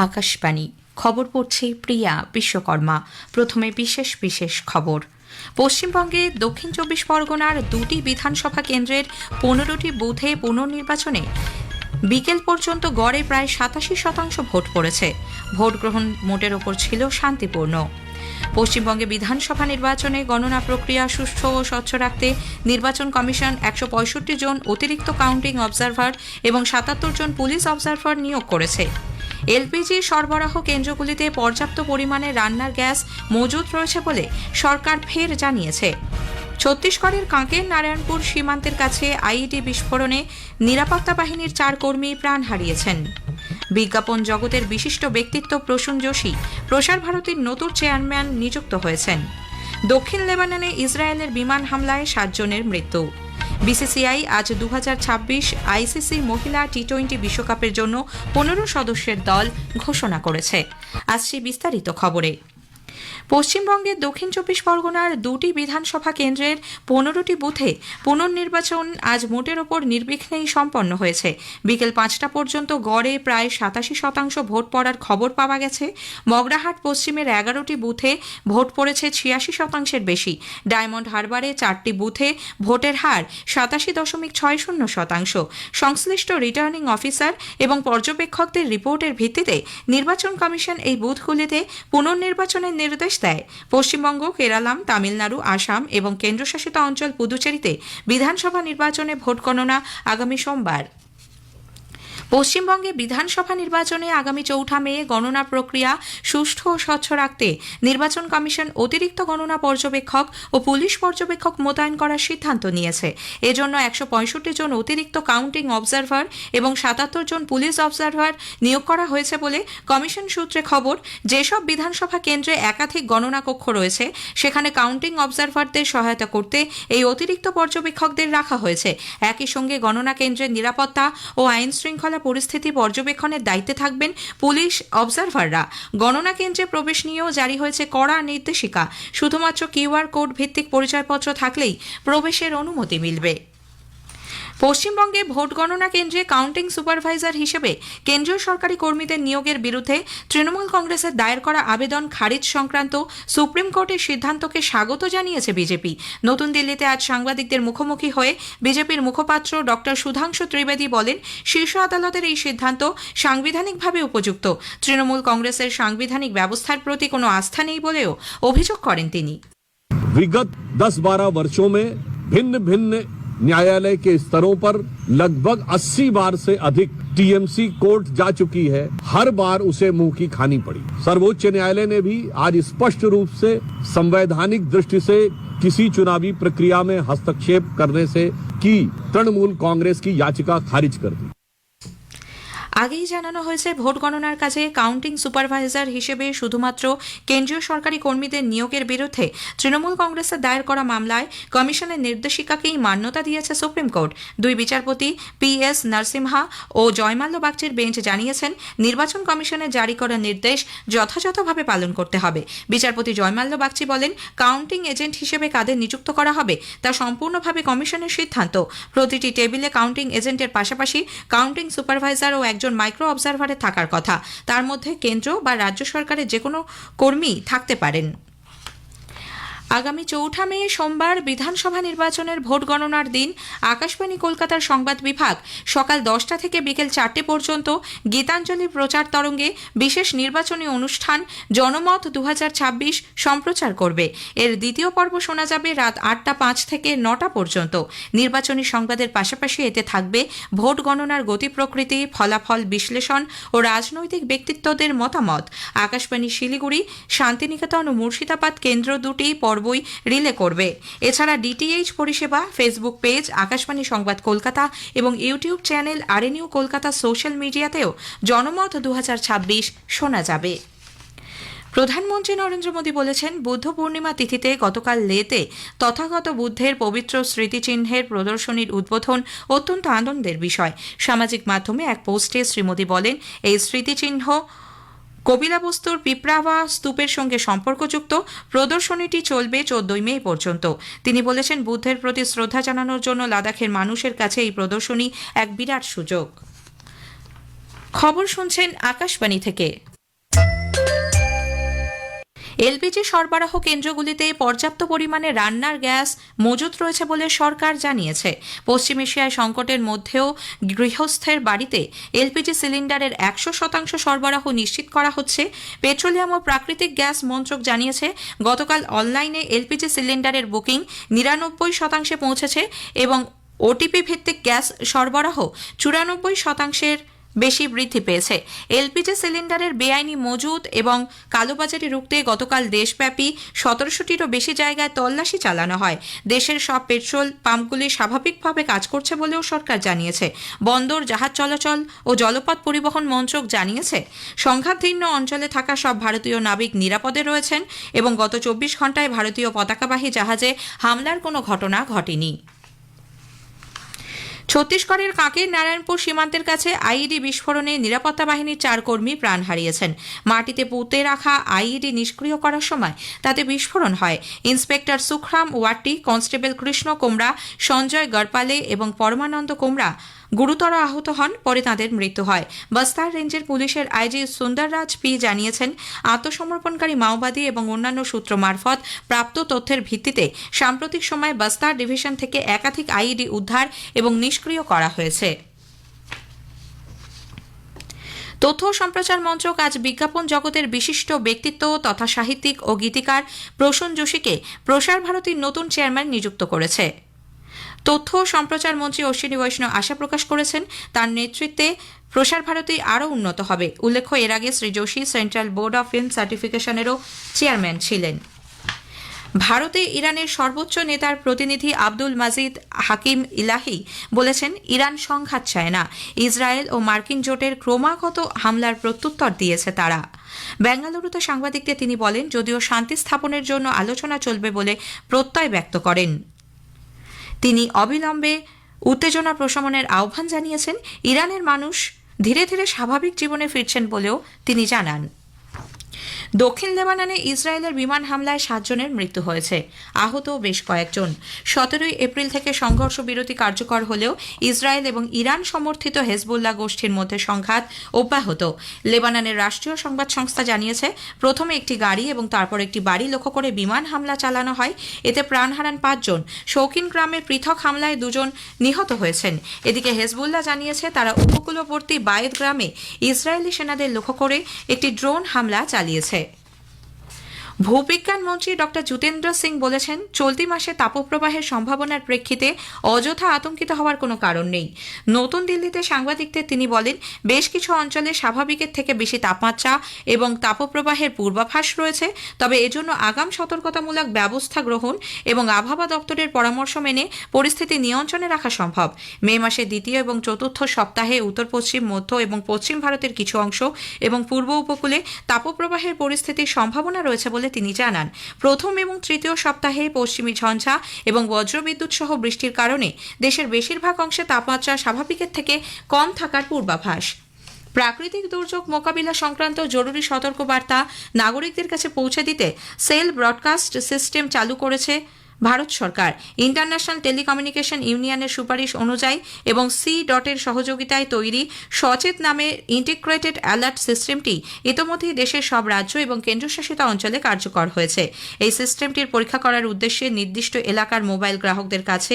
আকাশবাণী খবর পড়ছে প্রিয়া বিশ্বকর্মা। প্রথমে বিশেষ বিশেষ খবর। পশ্চিমবঙ্গে দক্ষিণ ২৪ পরগনার ২টি বিধানসভা কেন্দ্রের ১৫টি বুথে পুনর্নির্বাচনে বিকেল পর্যন্ত গড়ে প্রায় ৮৭% ভোট পড়েছে। ভোট গ্রহণ মোটের ওপর ছিল শান্তিপূর্ণ। পশ্চিমবঙ্গে বিধানসভা নির্বাচনে গণনা প্রক্রিয়া সুষ্ঠু ও স্বচ্ছ রাখতে নির্বাচন কমিশন ১৬৫ জন অতিরিক্ত কাউন্টিং অবজারভার এবং ৭৭ জন পুলিশ অবজারভার নিয়োগ করেছে। এলপিজি সরবরাহ কেন্দ্রগুলিতে পর্যাপ্ত পরিমাণে রান্নার গ্যাস মজুত রয়েছে বলে সরকার ফের জানিয়েছে। ছত্তিশগড়ের কাঁকের নারায়ণপুর সীমান্তের কাছে আইইডি বিস্ফোরণে নিরাপত্তা বাহিনীর ৪ কর্মী প্রাণ হারিয়েছেন। বিজ্ঞাপন জগতের বিশিষ্ট ব্যক্তিত্ব প্রসূন যোশী প্রসার ভারতীর নতুন চেয়ারম্যান নিযুক্ত হয়েছেন। দক্ষিণ লেবাননে ইসরায়েলের বিমান হামলায় ৭ জনের মৃত্যু। বিসিসিআই আজ ২০২৬ আইসিসি মহিলা টি-20 বিশ্বকাপের জন্য ১৫ সদস্যের দল ঘোষণা করেছে। আসছে বিস্তারিত খবরে। পশ্চিমবঙ্গের দক্ষিণ ২৪ পরগনার ২টি বিধানসভা কেন্দ্রের ১৫টি বুথে পুনর্নির্বাচন আজ মোটের ওপর নির্বিঘ্নেই সম্পন্ন হয়েছে। বিকেল ৫টা পর্যন্ত গড়ে প্রায় ৮৭% ভোট পড়ার খবর পাওয়া গেছে। মগরাহাট পশ্চিমের ১১টি বুথে ভোট পড়েছে ৮৬%-এর বেশি। ডায়মন্ড হারবারে 4টি বুথে ভোটের হার ৮৭.৬০%। সংশ্লিষ্ট রিটার্নিং অফিসার এবং পর্যবেক্ষকদের রিপোর্টের ভিত্তিতে নির্বাচন কমিশন এই বুথগুলিতে পুনর্নির্বাচনের নির্দেশ দেয়। পশ্চিমবঙ্গ, কেরালাম, তামিলনাড়ু, আসাম এবং কেন্দ্রশাসিত অঞ্চল পুদুচেরিতে বিধানসভা নির্বাচনে ভোট গণনা আগামী সোমবার। পশ্চিমবঙ্গে বিধানসভা নির্বাচনে আগামী ৪ মে গণনা প্রক্রিয়া সুষ্ঠু ও স্বচ্ছ রাখতে নির্বাচন কমিশন অতিরিক্ত গণনা পর্যবেক্ষক ও পুলিশ পর্যবেক্ষক মোতায়েন করার সিদ্ধান্ত নিয়েছে। এজন্য ১৬৫ জন অতিরিক্ত কাউন্টিং অবজারভার এবং ৭৭ জন পুলিশ অবজারভার নিয়োগ করা হয়েছে বলে কমিশন সূত্রে খবর। যেসব বিধানসভা কেন্দ্রে একাধিক গণনা কক্ষ রয়েছে সেখানে কাউন্টিং অবজারভারদের সহায়তা করতে এই অতিরিক্ত পর্যবেক্ষকদের রাখা হয়েছে। একই সঙ্গে গণনা কেন্দ্রের নিরাপত্তা ও আইন শৃঙ্খলা পরিস্থিতি পর্যবেক্ষণের দায়িত্বে থাকবেন পুলিশ অবজারভাররা। গণনা কেন্দ্রে প্রবেশ নিয়েও জারি হয়েছে কড়া নির্দেশিকা। শুধুমাত্র কিউআর কোড ভিত্তিক পরিচয়পত্র থাকলেই প্রবেশের অনুমতি মিলবে। পশ্চিমবঙ্গে ভোট গণনা কেন্দ্রে কাউন্টিং সুপারভাইজার হিসেবে কেন্দ্রীয় সরকারি কর্মীদের নিয়োগের বিরুদ্ধে তৃণমূল কংগ্রেসের দায়ের করা আবেদন খারিজ সংক্রান্ত সুপ্রিম কোর্টের সিদ্ধান্তকে স্বাগত জানিয়েছে বিজেপি। নতুন দিল্লিতে আজ সাংবাদিকদের মুখোমুখি হয়ে বিজেপির মুখপাত্র ডক্টর সুধাংশু ত্রিবেদী বলেন, শীর্ষ আদালতের এই সিদ্ধান্ত সাংবিধানিকভাবে উপযুক্ত। তৃণমূল কংগ্রেসের সাংবিধানিক ব্যবস্থার প্রতি কোনো আস্থা নেই বলেও অভিযোগ করেন তিনি। विगत 10-12 वर्षों में भिन्न भिन्न न्यायालय के स्तरों पर लगभग 80 बार से अधिक टीएमसी कोर्ट जा चुकी है। हर बार उसे मुंह की खानी पड़ी। सर्वोच्च न्यायालय ने भी आज स्पष्ट रूप से संवैधानिक दृष्टि से किसी चुनावी प्रक्रिया में हस्तक्षेप करने से की तृणमूल कांग्रेस की याचिका खारिज कर दी। আগেই জানানো হয়েছে, ভোট গণনার কাজে কাউন্টিং সুপারভাইজার হিসেবে শুধুমাত্র কেন্দ্রীয় সরকারি কর্মীদের নিয়োগের বিরুদ্ধে তৃণমূল কংগ্রেসের দায়ের করা মামলায় কমিশনের নির্দেশিকাকেই মান্যতা দিয়েছে সুপ্রিম কোর্ট। ২ বিচারপতি PS নরসিমহা ও জয়মাল্য বাগচির বেঞ্চ জানিয়েছেন, নির্বাচন কমিশনের জারি করা নির্দেশ যথাযথভাবে পালন করতে হবে। বিচারপতি জয়মাল্য বাগচি বলেন, কাউন্টিং এজেন্ট হিসেবে কাদের নিযুক্ত করা হবে তা সম্পূর্ণভাবে কমিশনের সিদ্ধান্ত। প্রতিটি টেবিলে কাউন্টিং এজেন্টের পাশাপাশি কাউন্টিং সুপারভাইজার ও একজন মাইক্রো অবজারভারে থাকার কথা। তার মধ্যে কেন্দ্র বা রাজ্য সরকারের যে কোনো কর্মী থাকতে পারেন। আগামী ৪ মে সোমবার বিধানসভা নির্বাচনের ভোট গণনার দিন আকাশবাণী কলকাতার সংবাদ বিভাগ সকাল 10টা থেকে বিকেল 4টে পর্যন্ত গীতাঞ্জলি প্রচার তরঙ্গে বিশেষ নির্বাচনী অনুষ্ঠান জনমত ২০২৬ সম্প্রচার করবে। এর দ্বিতীয় পর্ব শোনা যাবে রাত 8টা 5 থেকে 9টা পর্যন্ত। নির্বাচনী সংবাদের পাশাপাশি এতে থাকবে ভোট গণনার গতি প্রকৃতি, ফলাফল বিশ্লেষণ ও রাজনৈতিক ব্যক্তিত্বদের মতামত। আকাশবাণী শিলিগুড়ি, শান্তিনিকেতন ও মুর্শিদাবাদ কেন্দ্র দুটি পর্বই রিলে করবে। এছাড়া ডিটিএইচ পরিষেবা, ফেসবুক পেজ আকাশবাণী সংবাদ কলকাতা এবং ইউটিউব চ্যানেল আরএনইউ কলকাতা সোশ্যাল মিডিয়াতেও জনমত ২০২৬ শোনা যাবে। প্রধানমন্ত্রী নরেন্দ্র মোদী বলেছেন, বুদ্ধ পূর্ণিমা তিথিতে গতকাল লেতে তথাগত বুদ্ধের পবিত্র স্মৃতিচিহ্নের প্রদর্শনীর উদ্বোধন অত্যন্ত আনন্দের বিষয়। সামাজিক মাধ্যমে এক পোস্টে শ্রী মোদী বলেন, এই স্মৃতিচিহ্ন কপিলাবস্তুর পিপরাওয়া স্তূপের সঙ্গে সম্পর্কযুক্ত। প্রদর্শনীটি চলবে 14 মে পর্যন্ত। তিনি বলেছেন, বুদ্ধের প্রতি শ্রদ্ধা জানানোর জন্য লাদাখের মানুষের কাছে এই প্রদর্শনী এক বিরাট সুযোগ। খবর শুনছেন আকাশবাণী থেকে। এলপিজি সরবরাহ কেন্দ্রগুলিতে পর্যাপ্ত পরিমাণে রান্নার গ্যাস মজুত রয়েছে বলে সরকার জানিয়েছে। পশ্চিম এশিয়ায় সংকটের মধ্যেও গৃহস্থের বাড়িতে এলপিজি সিলিন্ডারের 100% সরবরাহ নিশ্চিত করা হচ্ছে। পেট্রোলিয়াম ও প্রাকৃতিক গ্যাস মন্ত্রক জানিয়েছে, গতকাল অনলাইনে এলপিজি সিলিন্ডারের বুকিং 99% পৌঁছেছে এবং ওটিপি ভিত্তিক গ্যাস সরবরাহ 94% বেশি বৃদ্ধি পেয়েছে। এলপিজি সিলিন্ডারের বেআইনি মজুত এবং কালোবাজারি রুখতে গতকাল দেশব্যাপী 1700টিরও বেশি জায়গায় তল্লাশি চালানো হয়। দেশের সব পেট্রোল পাম্পগুলি স্বাভাবিকভাবে কাজ করছে বলেও সরকার জানিয়েছে। বন্দর, জাহাজ চলাচল ও জলপথ পরিবহন মন্ত্রক জানিয়েছে, সংঘাতহীন অঞ্চলে থাকা সব ভারতীয় নাবিক নিরাপদে রয়েছেন এবং গত 24 ঘণ্টায় ভারতীয় পতাকাবাহী জাহাজে হামলার কোনো ঘটনা ঘটেনি। ছত্তিশগড়ের কাঁকের নারায়ণপুর সীমান্তের কাছে আইইডি বিস্ফোরণে নিরাপত্তা বাহিনীর 4 কর্মী প্রাণ হারিয়েছেন। মাটিতে পুঁতে রাখা আইইডি নিষ্ক্রিয় করার সময় তাতে বিস্ফোরণ হয়। ইন্সপেক্টর সুখরাম ওয়াট্টি, কনস্টেবল কৃষ্ণ কোমরা, সঞ্জয় গড়পালে এবং পরমানন্দ কোমরা গুরুতর আহত হন। পরে তাঁদের মৃত্যু হয়। বস্তার রেঞ্জের পুলিশের আইজি সুন্দররাজ পি জানিয়েছেন, আত্মসমর্পণকারী মাওবাদী এবং অন্যান্য সূত্র মারফত প্রাপ্ত তথ্যের ভিত্তিতে সাম্প্রতিক সময়ে বস্তার ডিভিশন থেকে একাধিক আইইডি উদ্ধার এবং নিষ্ক্রিয় করা হয়েছে। তথ্য ও সম্প্রচার মন্ত্রক আজ বিজ্ঞাপন জগতের বিশিষ্ট ব্যক্তিত্ব তথা সাহিত্যিক ও গীতিকার প্রসূন যোশীকে প্রসার ভারতীর নতুন চেয়ারম্যান নিযুক্ত করেছে। তথ্য ও সম্প্রচার মন্ত্রী অশ্বিনী বৈষ্ণব আশা প্রকাশ করেছেন, তার নেতৃত্বে প্রসার ভারতী আরও উন্নত হবে। উল্লেখ্য, এর আগে Shri Joshi central board of film সার্টিফিকেশনেরও চেয়ারম্যান ছিলেন। ভারতে ইরানের সর্বোচ্চ নেতার প্রতিনিধি আব্দুল মাজিদ হাকিম ইলাহি বলেছেন, ইরান সংঘাত চায় না। ইসরায়েল ও মার্কিন জোটের ক্রমাগত হামলার প্রত্যুত্তর দিয়েছে তারা। বেঙ্গালুরুতে সাংবাদিকদের তিনি বলেন, যদিও শান্তি স্থাপনের জন্য আলোচনা চলবে বলে প্রত্যয় ব্যক্ত করেন। তিনি অবিলম্বে উত্তেজনা প্রশমনের আহ্বান জানিয়েছেন। ইরানের মানুষ ধীরে ধীরে স্বাভাবিক জীবনে ফিরছেন বলেও তিনি জানান। দক্ষিণ লেবাননে ইসরায়েলের বিমান হামলায় 7 জনের মৃত্যু হয়েছে, আহত বেশ কয়েকজন। 17 এপ্রিল থেকে সংঘর্ষ বিরতি কার্যকর হলেও ইসরায়েল এবং ইরান সমর্থিত হেজবুল্লাহ গোষ্ঠীর মধ্যে সংঘাত অব্যাহত। লেবাননের রাষ্ট্রীয় সংবাদ সংস্থা জানিয়েছে, প্রথমে একটি গাড়ি এবং তারপর একটি বাড়ি লক্ষ্য করে বিমান হামলা চালানো হয়। এতে প্রাণ হারান 5 জন। শৌকিন গ্রামের পৃথক হামলায় 2 জন নিহত হয়েছেন। এদিকে হেজবুল্লাহ জানিয়েছে, তারা উপকূলবর্তী বায়েদ গ্রামে ইসরায়েলি সেনাদের লক্ষ্য করে একটি ড্রোন হামলা চালিয়েছে। ভূবিজ্ঞান মন্ত্রী ডক্টর জিতেন্দ্র সিং বলেছেন, চলতি মাসে তাপপ্রবাহের সম্ভাবনার প্রেক্ষিতে অযথা আতঙ্কিত হওয়ার কোনো কারণ নেই। নতুন দিল্লিতে সাংবাদিকদের তিনি বলেন, বেশ কিছু অঞ্চলে স্বাভাবিকের থেকে বেশি তাপমাত্রা এবং তাপপ্রবাহের পূর্বাভাস রয়েছে, তবে এজন্য আগাম সতর্কতামূলক ব্যবস্থা গ্রহণ এবং আবহাওয়া দপ্তরের পরামর্শ মেনে পরিস্থিতি নিয়ন্ত্রণে রাখা সম্ভব। মে মাসের 2য় এবং 4র্থ সপ্তাহে উত্তর পশ্চিম, মধ্য এবং পশ্চিম ভারতের কিছু অংশ এবং পূর্ব উপকূলে তাপপ্রবাহের পরিস্থিতির সম্ভাবনা রয়েছে বলে তিনি জানান। প্রথম এবং 3য় সপ্তাহে পশ্চিমী ঝঞ্ঝা এবং বজ্রবিদ্যুৎ সহ বৃষ্টির কারণে দেশের বেশিরভাগ অংশে তাপমাত্রা স্বাভাবিকের থেকে কম থাকার পূর্বাভাস। প্রাকৃতিক দুর্যোগ মোকাবিলা সংক্রান্ত জরুরি সতর্কবার্তা নাগরিকদের কাছে পৌঁছে দিতে সেল ব্রডকাস্ট সিস্টেম চালু করেছে ভারত সরকার। ইন্টারন্যাশনাল টেলিকমিউনিকেশন ইউনিয়নের সুপারিশ অনুযায়ী এবং সি.এর সহযোগিতায় তৈরি সচেত নামের ইন্টিগ্রেটেড অ্যালার্ট সিস্টেমটি ইতোমধ্যেই দেশের সব রাজ্য এবং কেন্দ্রশাসিত অঞ্চলে কার্যকর হয়েছে। এই সিস্টেমটির পরীক্ষা করার উদ্দেশ্যে নির্দিষ্ট এলাকার মোবাইল গ্রাহকদের কাছে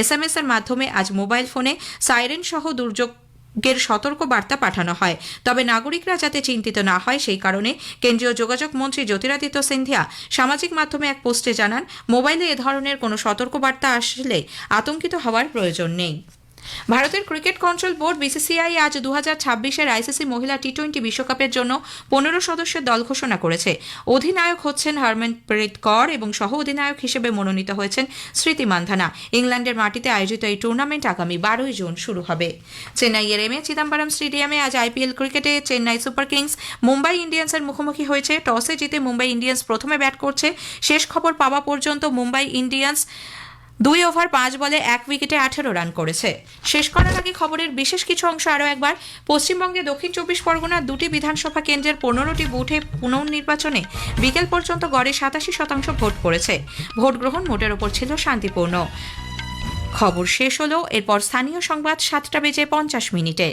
SMS এর মাধ্যমে আজ মোবাইল ফোনে সাইরেন সহ দুর্যোগের সতর্ক বার্তা পাঠানো হয়। তবে নাগরিকরা যাতে চিন্তিত না হয় সেই কারণে কেন্দ্রীয় যোগাযোগ মন্ত্রী জ্যোতিরাদিত্য সিন্ধিয়া সামাজিক মাধ্যমে এক পোস্টে জানান, মোবাইলে এ ধরনের কোনো সতর্কবার্তা আসলে আতঙ্কিত হওয়ার প্রয়োজন নেই। ভারতের ক্রিকেট কন্ট্রোল বোর্ড বিসিসিআই আজ 2026-এর আইসিসি মহিলা টি-20 বিশ্বকাপের জন্য 15 সদস্যের দল ঘোষণা করেছে। অধিনায়ক হচ্ছেন হরমনপ্রীত কৌর এবং সহ অধিনায়ক হিসেবে মনোনীত হয়েছেন স্মৃতি মান্ধানা। ইংল্যান্ডের মাটিতে আয়োজিত এই টুর্নামেন্ট আগামী 12 জুন শুরু হবে। চেন্নাইয়ের এম এ চিদাম্বরম স্টেডিয়ামে আজ আইপিএল ক্রিকেটে চেন্নাই সুপার কিংস মুম্বাই ইন্ডিয়ান্সের মুখোমুখি হয়েছে। টসে জিতে মুম্বাই ইন্ডিয়ান্স প্রথমে ব্যাট করছে। শেষ খবর পাওয়া পর্যন্ত মুম্বাই ইন্ডিয়ান্স 2 ওভার 5 বলে 1 উইকেটে 18 রান করেছে। শেষ করার আগে খবরের বিশেষ কিছু অংশ আরও একবার। পশ্চিমবঙ্গে দক্ষিণ 24 পরগনার 2টি বিধানসভা কেন্দ্রের 15টি বুথে পুনর্নির্বাচনে বিকেল পর্যন্ত গড়ে 87% ভোট পড়েছে। ভোট গ্রহণ মোটের ওপর ছিল শান্তিপূর্ণ। খবর শেষ হলো। এরপর স্থানীয় সংবাদ 7টা বেজে 50 মিনিটে।